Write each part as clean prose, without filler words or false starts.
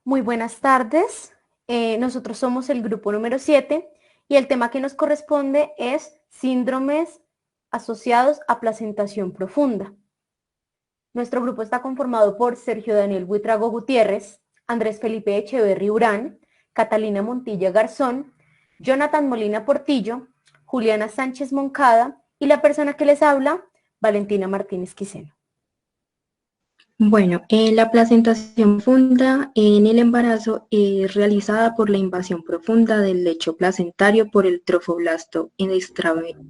Muy buenas tardes. Nosotros somos el grupo número 7 y el tema que nos corresponde es síndromes asociados a placentación profunda. Nuestro grupo está conformado por Sergio Daniel Buitrago Gutiérrez, Andrés Felipe Echeverri Urán, Catalina Montilla Garzón, Jonathan Molina Portillo, Juliana Sánchez Moncada y la persona que les habla, Valentina Martínez Quiseno. Bueno, la placentación profunda en el embarazo es realizada por la invasión profunda del lecho placentario por el trofoblasto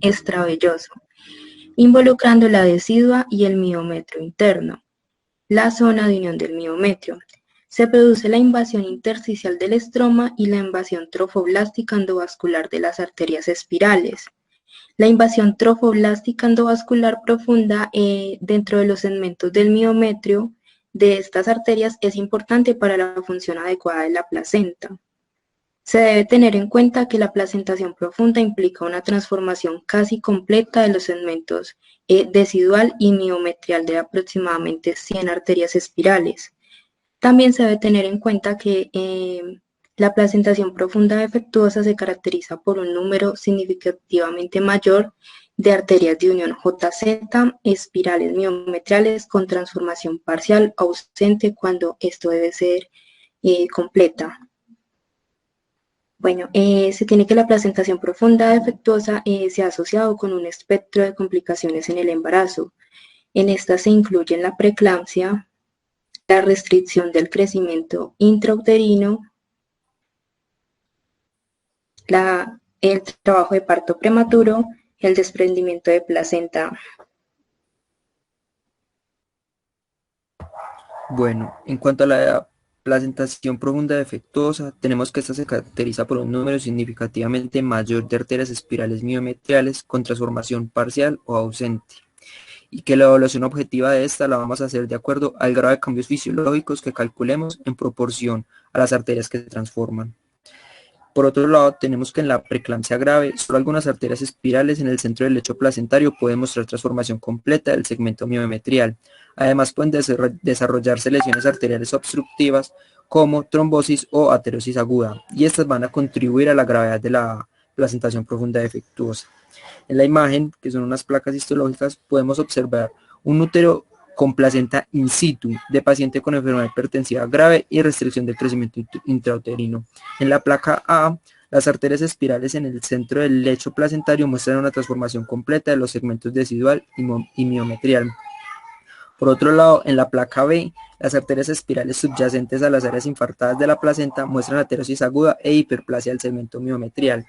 extravelloso, involucrando la decidua y el miometrio interno, la zona de unión del miometrio. Se produce la invasión intersticial del estroma y la invasión trofoblástica endovascular de las arterias espirales. La invasión trofoblástica endovascular profunda dentro de los segmentos del miometrio de estas arterias es importante para la función adecuada de la placenta. Se debe tener en cuenta que la placentación profunda implica una transformación casi completa de los segmentos decidual y miometrial de aproximadamente 100 arterias espirales. También se debe tener en cuenta que la placentación profunda defectuosa se caracteriza por un número significativamente mayor de arterias de unión JZ, espirales miometriales con transformación parcial ausente cuando esto debe ser completa. Bueno, se tiene que la placentación profunda defectuosa se ha asociado con un espectro de complicaciones en el embarazo. En esta se incluyen la preeclampsia, la restricción del crecimiento intrauterino, el trabajo de parto prematuro, el desprendimiento de placenta. Bueno, en cuanto a la placentación profunda defectuosa, tenemos que esta se caracteriza por un número significativamente mayor de arterias espirales miometriales con transformación parcial o ausente, y que la evaluación objetiva de esta la vamos a hacer de acuerdo al grado de cambios fisiológicos que calculemos en proporción a las arterias que se transforman. Por otro lado, tenemos que en la preeclampsia grave, solo algunas arterias espirales en el centro del lecho placentario pueden mostrar transformación completa del segmento miometrial. Además, pueden desarrollarse lesiones arteriales obstructivas como trombosis o aterosis aguda, y estas van a contribuir a la gravedad de la placentación profunda defectuosa. En la imagen, que son unas placas histológicas, podemos observar un útero con placenta in situ de paciente con enfermedad hipertensiva grave y restricción del crecimiento intrauterino. En la placa A, las arterias espirales en el centro del lecho placentario muestran una transformación completa de los segmentos decidual y miometrial. Por otro lado, en la placa B, las arterias espirales subyacentes a las áreas infartadas de la placenta muestran aterosis aguda e hiperplasia del segmento miometrial.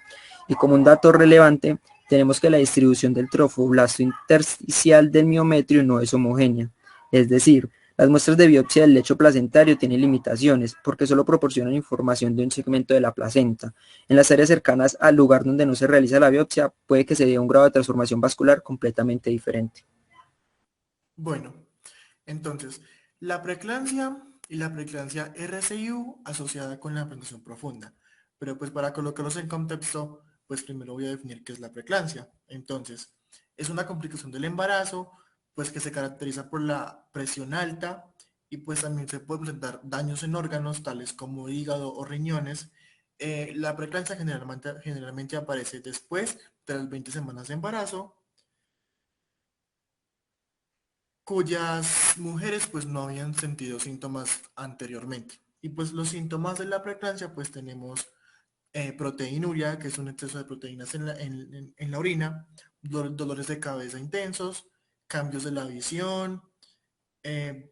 Y como un dato relevante, tenemos que la distribución del trofoblasto intersticial del miometrio no es homogénea. Es decir, las muestras de biopsia del lecho placentario tienen limitaciones porque solo proporcionan información de un segmento de la placenta. En las áreas cercanas al lugar donde no se realiza la biopsia, puede que se dé un grado de transformación vascular completamente diferente. Bueno, entonces, la preeclampsia y la preeclampsia RCIU asociada con la placentación profunda. Pero pues para colocarlos en contexto, pues primero voy a definir qué es la preeclampsia. Entonces, es una complicación del embarazo, pues que se caracteriza por la presión alta y pues también se puede presentar daños en órganos tales como hígado o riñones. La preeclampsia generalmente aparece después de las 20 semanas de embarazo, cuyas mujeres pues no habían sentido síntomas anteriormente. Y pues los síntomas de la preeclampsia pues tenemos proteinuria, que es un exceso de proteínas en la orina, dolores de cabeza intensos, cambios de la visión,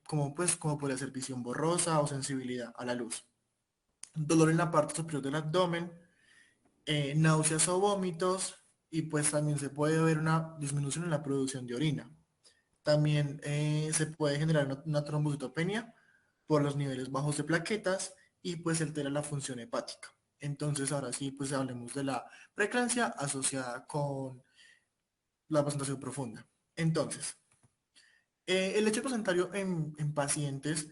como podría ser visión borrosa o sensibilidad a la luz. Dolor en la parte superior del abdomen, náuseas o vómitos, y pues también se puede ver una disminución en la producción de orina. También se puede generar una trombocitopenia por los niveles bajos de plaquetas y pues altera la función hepática. Entonces ahora sí, pues hablemos de la preeclampsia asociada con la placentación profunda. Entonces, el lecho placentario en pacientes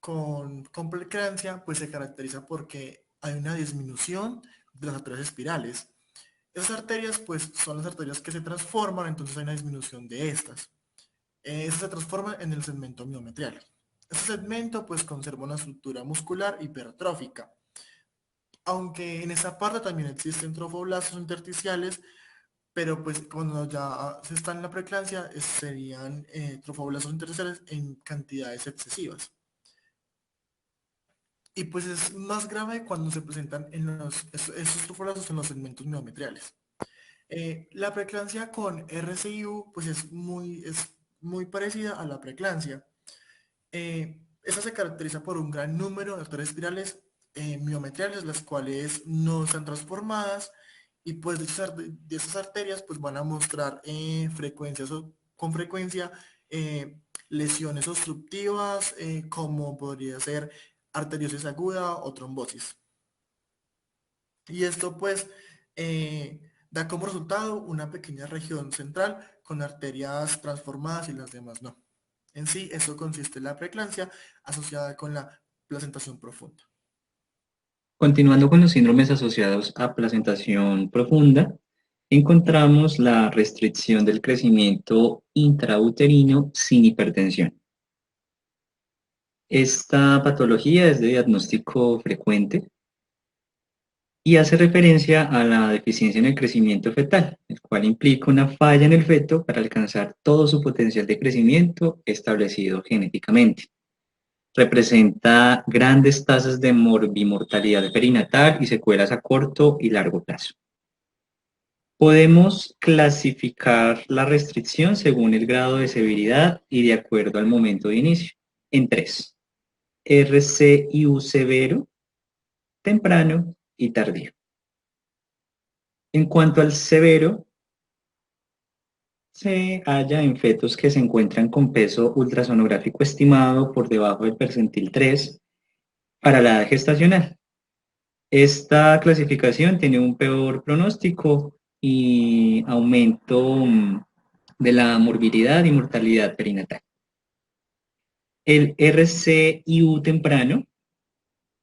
con preeclampsia pues se caracteriza porque hay una disminución de las arterias espirales. Esas arterias pues son las arterias que se transforman, entonces hay una disminución de estas. Se transforma en el segmento miometrial. Este segmento pues conserva una estructura muscular hipertrófica, aunque en esa parte también existen trofoblastos intersticiales, pero pues cuando ya se está en la preeclampsia serían trofoblastos intersticiales en cantidades excesivas. Y pues es más grave cuando se presentan en esos trofoblastos en los segmentos miometriales. La preeclampsia con RCIU pues es muy parecida a la preeclampsia. Esta se caracteriza por un gran número de arterias espirales miometriales, las cuales no están transformadas y pues de esas arterias pues van a mostrar con frecuencia eh, lesiones obstructivas como podría ser arteriosis aguda o trombosis. Y esto pues da como resultado una pequeña región central con arterias transformadas y las demás no. En sí, eso consiste en la preeclampsia asociada con la placentación profunda. Continuando con los síndromes asociados a placentación profunda, encontramos la restricción del crecimiento intrauterino sin hipertensión. Esta patología es de diagnóstico frecuente y hace referencia a la deficiencia en el crecimiento fetal, el cual implica una falla en el feto para alcanzar todo su potencial de crecimiento establecido genéticamente. Representa grandes tasas de morbimortalidad perinatal y secuelas a corto y largo plazo. Podemos clasificar la restricción según el grado de severidad y de acuerdo al momento de inicio, en tres: RCIU severo, temprano y tardío. En cuanto al severo, se halla en fetos que se encuentran con peso ultrasonográfico estimado por debajo del percentil 3 para la edad gestacional. Esta clasificación tiene un peor pronóstico y aumento de la morbilidad y mortalidad perinatal. El RCIU temprano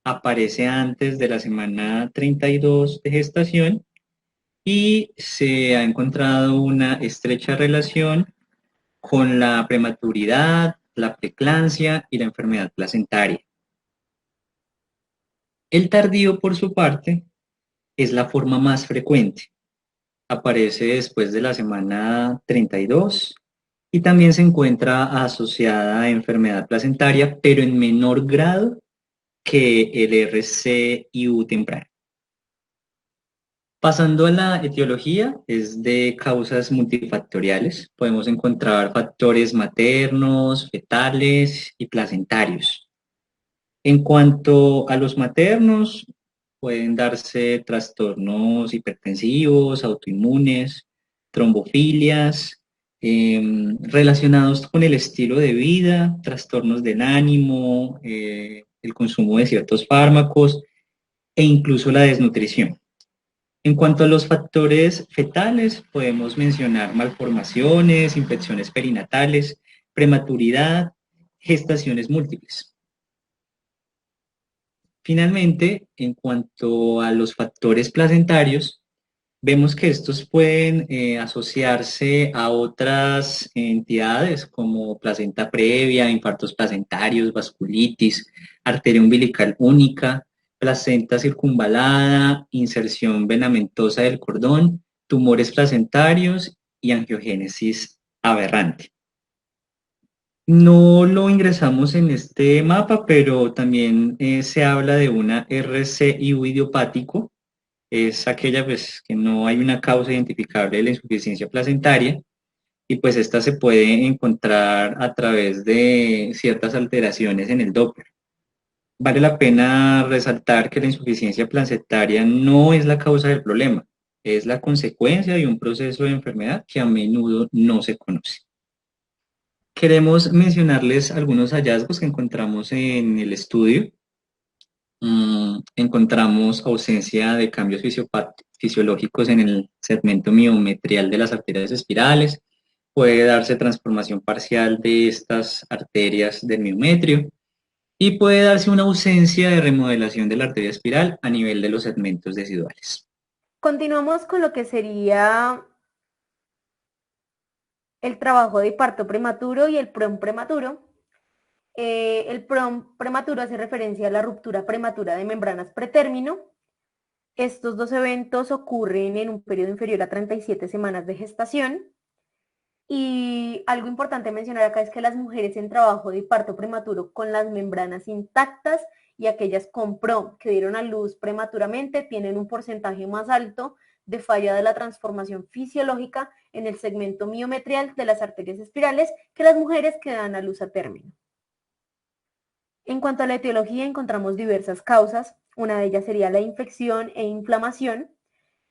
aparece antes de la semana 32 de gestación y se ha encontrado una estrecha relación con la prematuridad, la preeclampsia y la enfermedad placentaria. El tardío, por su parte, es la forma más frecuente. Aparece después de la semana 32 y también se encuentra asociada a enfermedad placentaria, pero en menor grado que el RCIU temprano. Pasando a la etiología, es de causas multifactoriales. Podemos encontrar factores maternos, fetales y placentarios. En cuanto a los maternos, pueden darse trastornos hipertensivos, autoinmunes, trombofilias, relacionados con el estilo de vida, trastornos del ánimo, el consumo de ciertos fármacos e incluso la desnutrición. En cuanto a los factores fetales, podemos mencionar malformaciones, infecciones perinatales, prematuridad, gestaciones múltiples. Finalmente, en cuanto a los factores placentarios, vemos que estos pueden asociarse a otras entidades como placenta previa, infartos placentarios, vasculitis, arteria umbilical única, placenta circunvalada, inserción venamentosa del cordón, tumores placentarios y angiogénesis aberrante. No lo ingresamos en este mapa, pero también se habla de una RCIU idiopático. Es aquella pues, que no hay una causa identificable de la insuficiencia placentaria y pues esta se puede encontrar a través de ciertas alteraciones en el Doppler. Vale la pena resaltar que la insuficiencia placentaria no es la causa del problema, es la consecuencia de un proceso de enfermedad que a menudo no se conoce. Queremos mencionarles algunos hallazgos que encontramos en el estudio. Encontramos ausencia de cambios fisiológicos en el segmento miometrial de las arterias espirales. Puede darse transformación parcial de estas arterias del miometrio y puede darse una ausencia de remodelación de la arteria espiral a nivel de los segmentos deciduales. Continuamos con lo que sería el trabajo de parto prematuro y el PROM prematuro. El PROM prematuro hace referencia a la ruptura prematura de membranas pretérmino. Estos dos eventos ocurren en un periodo inferior a 37 semanas de gestación. Y algo importante mencionar acá es que las mujeres en trabajo de parto prematuro con las membranas intactas y aquellas con PROM que dieron a luz prematuramente tienen un porcentaje más alto de falla de la transformación fisiológica en el segmento miometrial de las arterias espirales que las mujeres que dan a luz a término. En cuanto a la etiología, encontramos diversas causas. Una de ellas sería la infección e inflamación.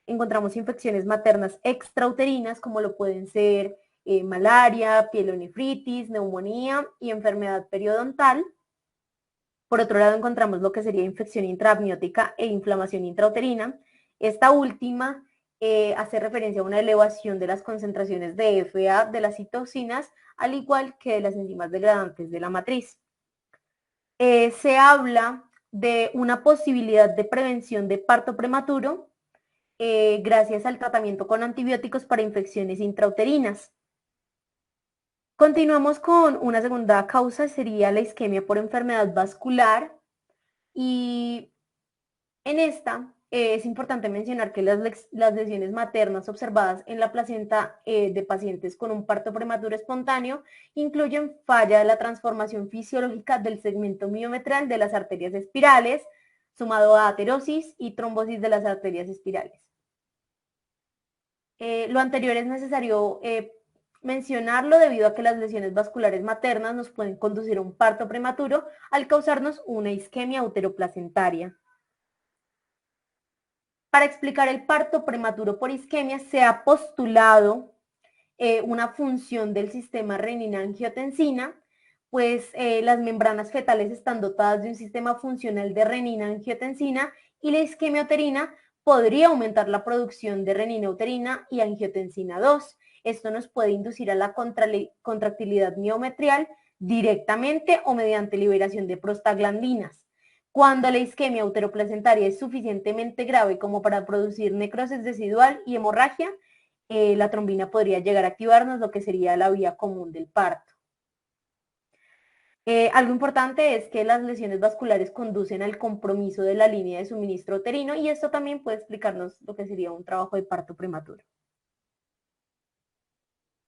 Encontramos infecciones maternas extrauterinas, como lo pueden ser malaria, pielonefritis, neumonía y enfermedad periodontal. Por otro lado, encontramos lo que sería infección intraamniótica e inflamación intrauterina. Esta última hace referencia a una elevación de las concentraciones de FA de las citocinas, al igual que de las enzimas degradantes de la matriz. Se habla de una posibilidad de prevención de parto prematuro gracias al tratamiento con antibióticos para infecciones intrauterinas. Continuamos con una segunda causa, sería la isquemia por enfermedad vascular, y en esta es importante mencionar que las lesiones maternas observadas en la placenta de pacientes con un parto prematuro espontáneo incluyen falla de la transformación fisiológica del segmento miometral de las arterias espirales, sumado a aterosis y trombosis de las arterias espirales. Lo anterior es necesario mencionarlo debido a que las lesiones vasculares maternas nos pueden conducir a un parto prematuro al causarnos una isquemia uteroplacentaria. Para explicar el parto prematuro por isquemia se ha postulado una función del sistema renina-angiotensina, pues las membranas fetales están dotadas de un sistema funcional de renina-angiotensina y la isquemia uterina podría aumentar la producción de renina uterina y angiotensina 2. Esto nos puede inducir a la contractilidad miometrial directamente o mediante liberación de prostaglandinas. Cuando la isquemia uteroplacentaria es suficientemente grave como para producir necrosis residual y hemorragia, la trombina podría llegar a activarnos lo que sería la vía común del parto. Algo importante es que las lesiones vasculares conducen al compromiso de la línea de suministro uterino y esto también puede explicarnos lo que sería un trabajo de parto prematuro.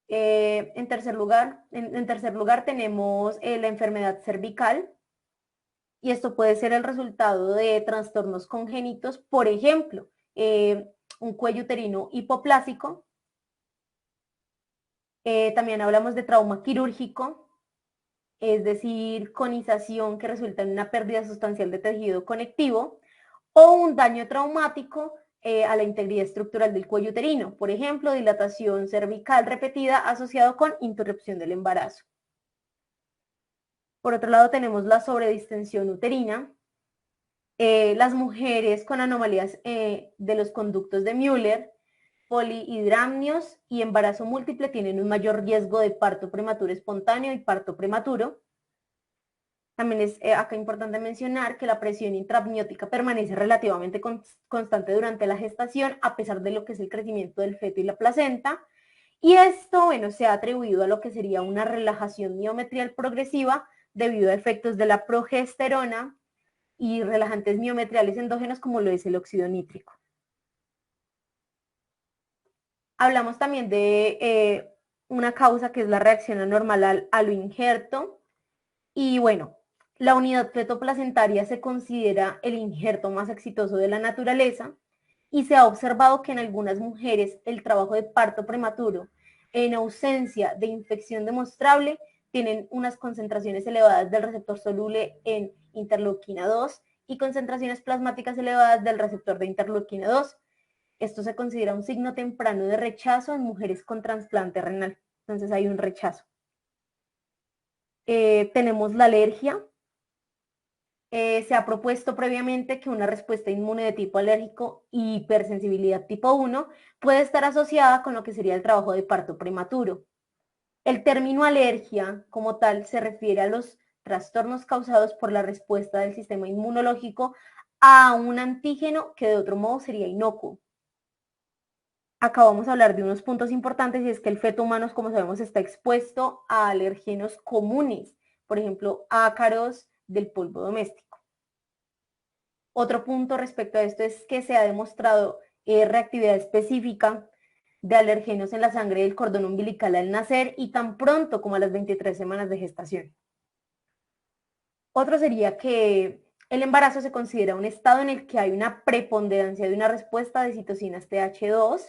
En tercer lugar tenemos la enfermedad cervical y esto puede ser el resultado de trastornos congénitos, por ejemplo, un cuello uterino hipoplásico. También hablamos de trauma quirúrgico, es decir, conización que resulta en una pérdida sustancial de tejido conectivo, o un daño traumático a la integridad estructural del cuello uterino, por ejemplo, dilatación cervical repetida asociado con interrupción del embarazo. Por otro lado, tenemos la sobredistensión uterina. Las mujeres con anomalías de los conductos de Müller, polihidramnios y embarazo múltiple tienen un mayor riesgo de parto prematuro espontáneo y parto prematuro. También es acá importante mencionar que la presión intraamniótica permanece relativamente constante durante la gestación, a pesar de lo que es el crecimiento del feto y la placenta. Y esto, bueno, se ha atribuido a lo que sería una relajación miometrial progresiva debido a efectos de la progesterona y relajantes miometriales endógenos como lo es el óxido nítrico. Hablamos también de una causa que es la reacción anormal al haloinjerto. Y bueno, la unidad fetoplacentaria se considera el injerto más exitoso de la naturaleza y se ha observado que en algunas mujeres el trabajo de parto prematuro en ausencia de infección demostrable tienen unas concentraciones elevadas del receptor soluble en interleuquina 2 y concentraciones plasmáticas elevadas del receptor de interleuquina 2. Esto se considera un signo temprano de rechazo en mujeres con trasplante renal. Entonces hay un rechazo. Tenemos la alergia. Se ha propuesto previamente que una respuesta inmune de tipo alérgico y hipersensibilidad tipo 1 puede estar asociada con lo que sería el trabajo de parto prematuro. El término alergia como tal se refiere a los trastornos causados por la respuesta del sistema inmunológico a un antígeno que de otro modo sería inocuo. Acá vamos a hablar de unos puntos importantes y es que el feto humano, como sabemos, está expuesto a alergenos comunes, por ejemplo, ácaros del polvo doméstico. Otro punto respecto a esto es que se ha demostrado reactividad específica de alergenos en la sangre del cordón umbilical al nacer y tan pronto como a las 23 semanas de gestación. Otro sería que el embarazo se considera un estado en el que hay una preponderancia de una respuesta de citocinas TH2.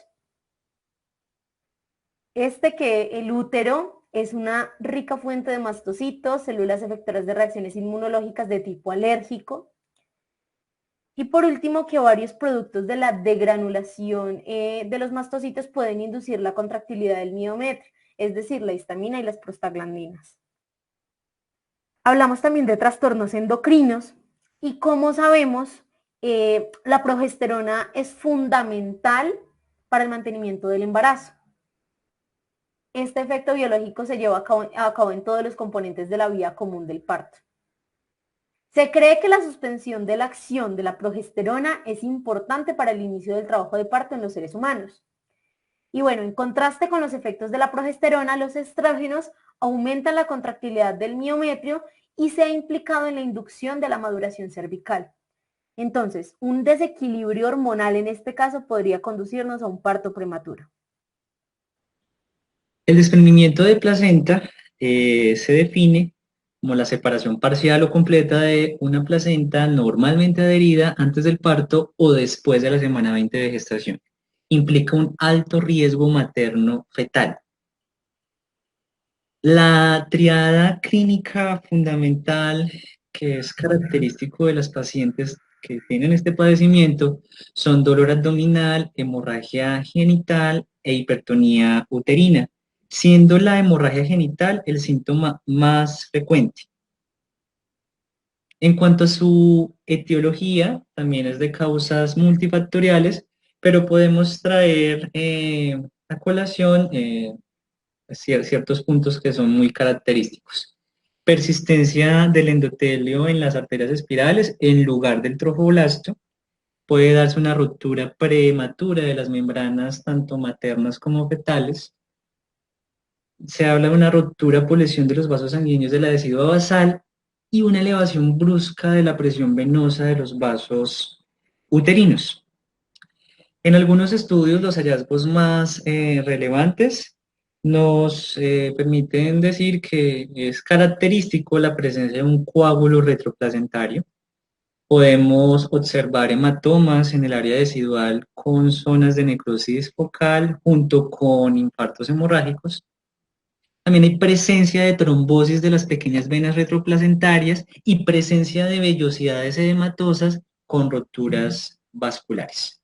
Que el útero es una rica fuente de mastocitos, células efectoras de reacciones inmunológicas de tipo alérgico. Y por último, que varios productos de la degranulación de los mastocitos pueden inducir la contractilidad del miometrio, es decir, la histamina y las prostaglandinas. Hablamos también de trastornos endocrinos y como sabemos, la progesterona es fundamental para el mantenimiento del embarazo. Este efecto biológico se lleva a cabo en todos los componentes de la vía común del parto. Se cree que la suspensión de la acción de la progesterona es importante para el inicio del trabajo de parto en los seres humanos. Y bueno, en contraste con los efectos de la progesterona, los estrógenos aumentan la contractilidad del miometrio y se ha implicado en la inducción de la maduración cervical. Entonces, un desequilibrio hormonal en este caso podría conducirnos a un parto prematuro. El desprendimiento de placenta se define como la separación parcial o completa de una placenta normalmente adherida antes del parto o después de la semana 20 de gestación. Implica un alto riesgo materno fetal. La triada clínica fundamental que es característico de las pacientes que tienen este padecimiento son dolor abdominal, hemorragia genital e hipertonía uterina, siendo la hemorragia genital el síntoma más frecuente. En cuanto a su etiología, también es de causas multifactoriales, pero podemos traer a colación ciertos puntos que son muy característicos. Persistencia del endotelio en las arterias espirales en lugar del trofoblasto. Puede darse una ruptura prematura de las membranas tanto maternas como fetales. Se habla de una ruptura por lesión de los vasos sanguíneos de la decidua basal y una elevación brusca de la presión venosa de los vasos uterinos. En algunos estudios, los hallazgos más relevantes nos permiten decir que es característico la presencia de un coágulo retroplacentario. Podemos observar hematomas en el área decidual con zonas de necrosis focal junto con infartos hemorrágicos. También hay presencia de trombosis de las pequeñas venas retroplacentarias y presencia de vellosidades edematosas con rupturas vasculares.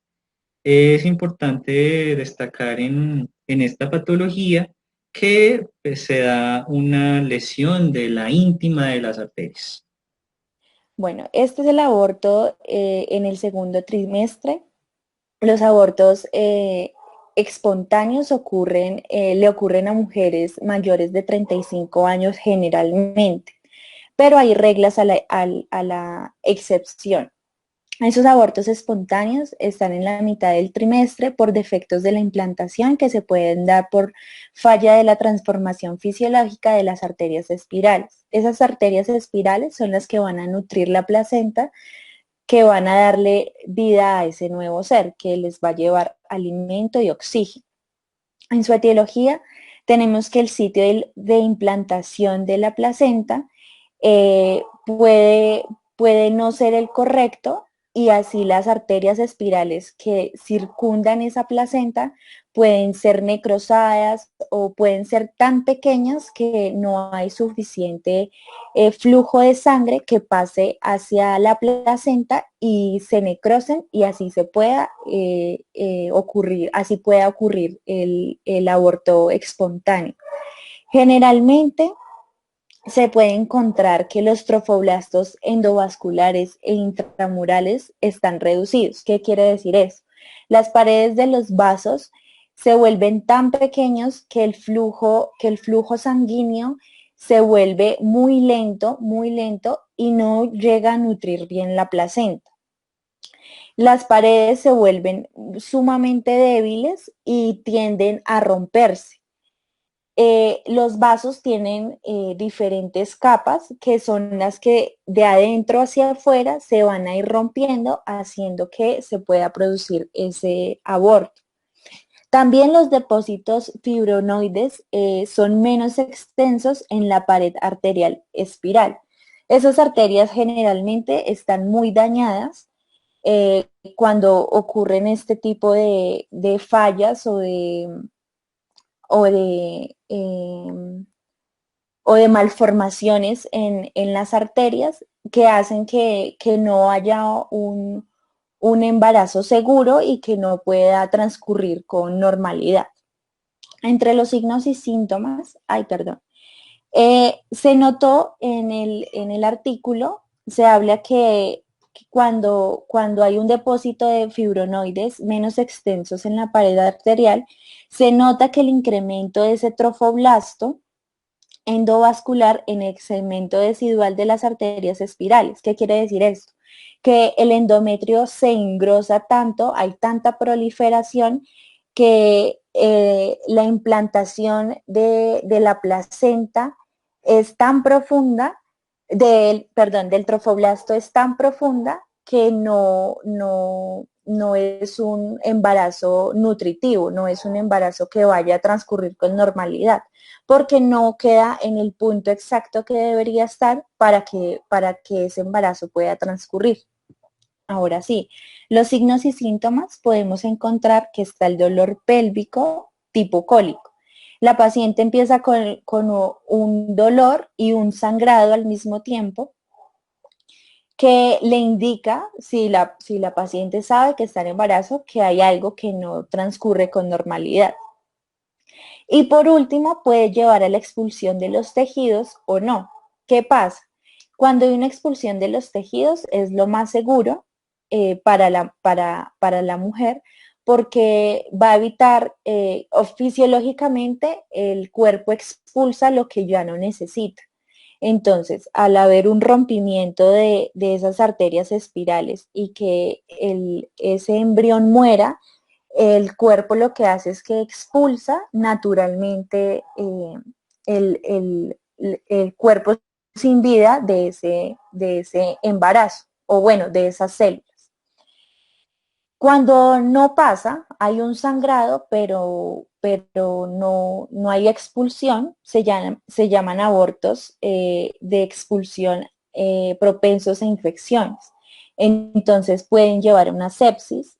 Es importante destacar en esta patología que pues, se da una lesión de la íntima de las arterias. Bueno, este es el aborto en el segundo trimestre. Los abortos espontáneos le ocurren a mujeres mayores de 35 años generalmente, pero hay reglas a la excepción. Esos abortos espontáneos están en la mitad del trimestre por defectos de la implantación que se pueden dar por falla de la transformación fisiológica de las arterias espirales. Esas arterias espirales son las que van a nutrir la placenta, que van a darle vida a ese nuevo ser, que les va a llevar alimento y oxígeno. En su etiología tenemos que el sitio de implantación de la placenta puede no ser el correcto y así las arterias espirales que circundan esa placenta pueden ser necrosadas o pueden ser tan pequeñas que no hay suficiente flujo de sangre que pase hacia la placenta y se necrosen y así se pueda ocurrir el aborto espontáneo. Generalmente se puede encontrar que los trofoblastos endovasculares e intramurales están reducidos. ¿Qué quiere decir eso? Las paredes de los vasos se vuelven tan pequeños que el flujo sanguíneo se vuelve muy lento y no llega a nutrir bien la placenta. Las paredes se vuelven sumamente débiles y tienden a romperse. los vasos tienen diferentes capas que son las que de adentro hacia afuera se van a ir rompiendo, haciendo que se pueda producir ese aborto. También los depósitos fibronoides son menos extensos en la pared arterial espiral. Esas arterias generalmente están muy dañadas cuando ocurren este tipo de fallas o de malformaciones en las arterias que hacen que no haya un embarazo seguro y que no pueda transcurrir con normalidad. Entre los signos y síntomas, se notó en el artículo, se habla que cuando hay un depósito de fibronoides menos extensos en la pared arterial, se nota que el incremento de ese trofoblasto endovascular en el segmento decidual de las arterias espirales. ¿Qué quiere decir esto? Que el endometrio se engrosa tanto, hay tanta proliferación que la implantación de la placenta es tan profunda, del trofoblasto es tan profunda que no es un embarazo nutritivo, no es un embarazo que vaya a transcurrir con normalidad, porque no queda en el punto exacto que debería estar para que ese embarazo pueda transcurrir. Ahora sí, los signos y síntomas podemos encontrar que está el dolor pélvico tipo cólico. La paciente empieza con un dolor y un sangrado al mismo tiempo que le indica, si la paciente sabe que está en embarazo, que hay algo que no transcurre con normalidad. Y por último, puede llevar a la expulsión de los tejidos o no. ¿Qué pasa? Cuando hay una expulsión de los tejidos es lo más seguro para la mujer porque va a evitar, fisiológicamente el cuerpo expulsa lo que ya no necesita. Entonces, al haber un rompimiento de esas arterias espirales y que ese embrión muera, el cuerpo lo que hace es que expulsa naturalmente el cuerpo sin vida de ese embarazo, o bueno, de esas células. Cuando no pasa, hay un sangrado, pero no hay expulsión, se llaman abortos de expulsión propensos a infecciones. Entonces pueden llevar a una sepsis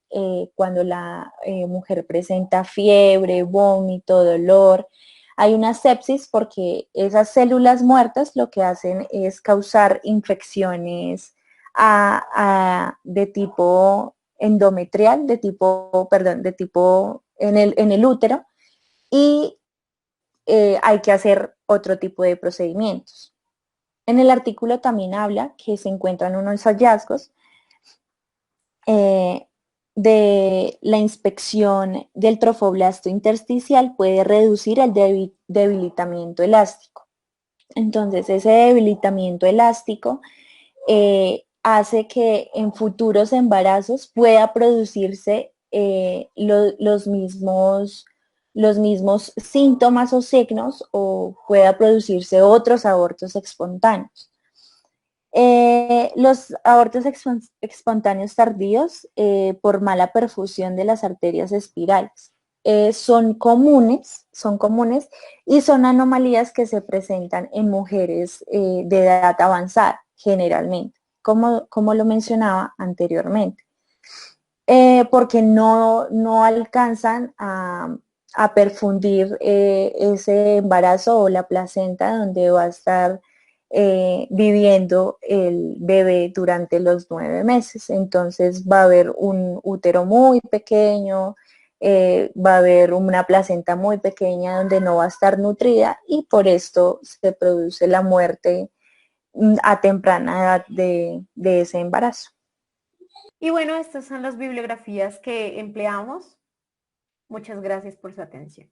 cuando la mujer presenta fiebre, vómito, dolor. Hay una sepsis porque esas células muertas lo que hacen es causar infecciones de tipo endometrial, de tipo en el útero, y hay que hacer otro tipo de procedimientos. En el artículo también habla que se encuentran unos hallazgos de la inspección del trofoblasto intersticial puede reducir el debilitamiento elástico. Entonces, ese debilitamiento elástico hace que en futuros embarazos pueda producirse los mismos síntomas o signos o pueda producirse otros abortos espontáneos. Los abortos espontáneos tardíos por mala perfusión de las arterias espirales son comunes y son anomalías que se presentan en mujeres de edad avanzada generalmente, como lo mencionaba anteriormente, porque no alcanzan a perfundir ese embarazo o la placenta donde va a estar viviendo el bebé durante los 9 meses. Entonces va a haber un útero muy pequeño, va a haber una placenta muy pequeña donde no va a estar nutrida y por esto se produce la muerte a temprana edad de ese embarazo. Y bueno, estas son las bibliografías que empleamos. Muchas gracias por su atención.